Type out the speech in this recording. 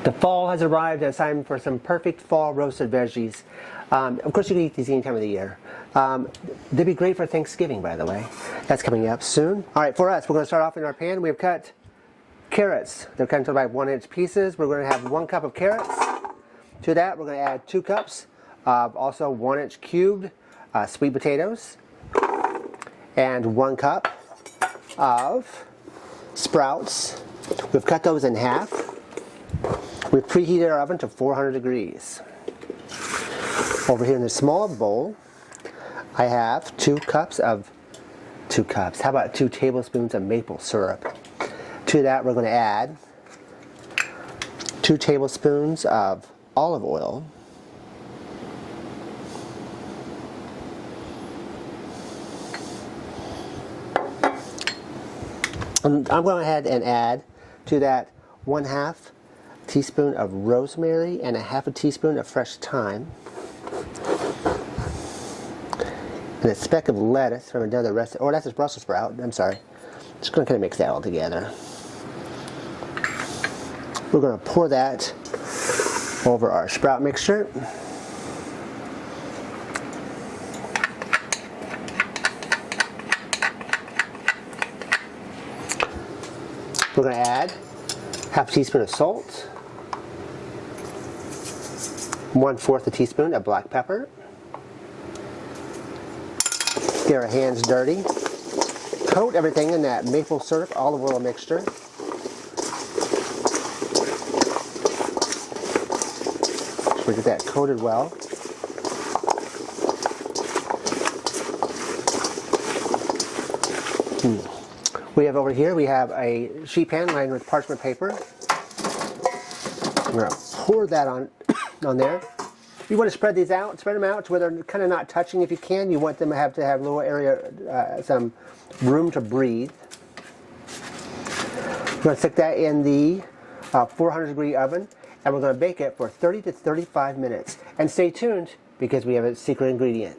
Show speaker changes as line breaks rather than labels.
The fall has arrived, and it's time for some perfect fall roasted veggies. Of course, you can eat these any time of the year. They'd be great for Thanksgiving, by the way. That's coming up soon. All right, for us, we're going to start off in our pan. We have cut carrots. They're cut into about 1-inch pieces. We're going to have 1 cup of carrots. To that, we're going to add 2 cups of also 1-inch cubed sweet potatoes, and 1 cup of sprouts. We've cut those in half. We've preheated our oven to 400 degrees. Over here in the small bowl, I have 2 tablespoons of maple syrup. To that, we're going to add 2 tablespoons of olive oil, and I'm going ahead and add to that 1/2 teaspoon of rosemary and 1/2 teaspoon of fresh thyme, and a speck of lettuce from another rest. Oh, that's a Brussels sprout. I'm sorry. Just going to kind of mix that all together. We're going to pour that over our sprout mixture. We're going to add 1/2 teaspoon of salt, 1/4 teaspoon of black pepper. Get our hands dirty. Coat everything in that maple syrup olive oil mixture. So we get that coated well. We have over here, we have a sheet pan lined with parchment paper. We're going to pour that on there. You want to spread these out, spread them out to where they're kind of not touching if you can. You want them to have a little area, some room to breathe. We're going to stick that in the 400 degree oven, and we're going to bake it for 30 to 35 minutes. And stay tuned because we have a secret ingredient.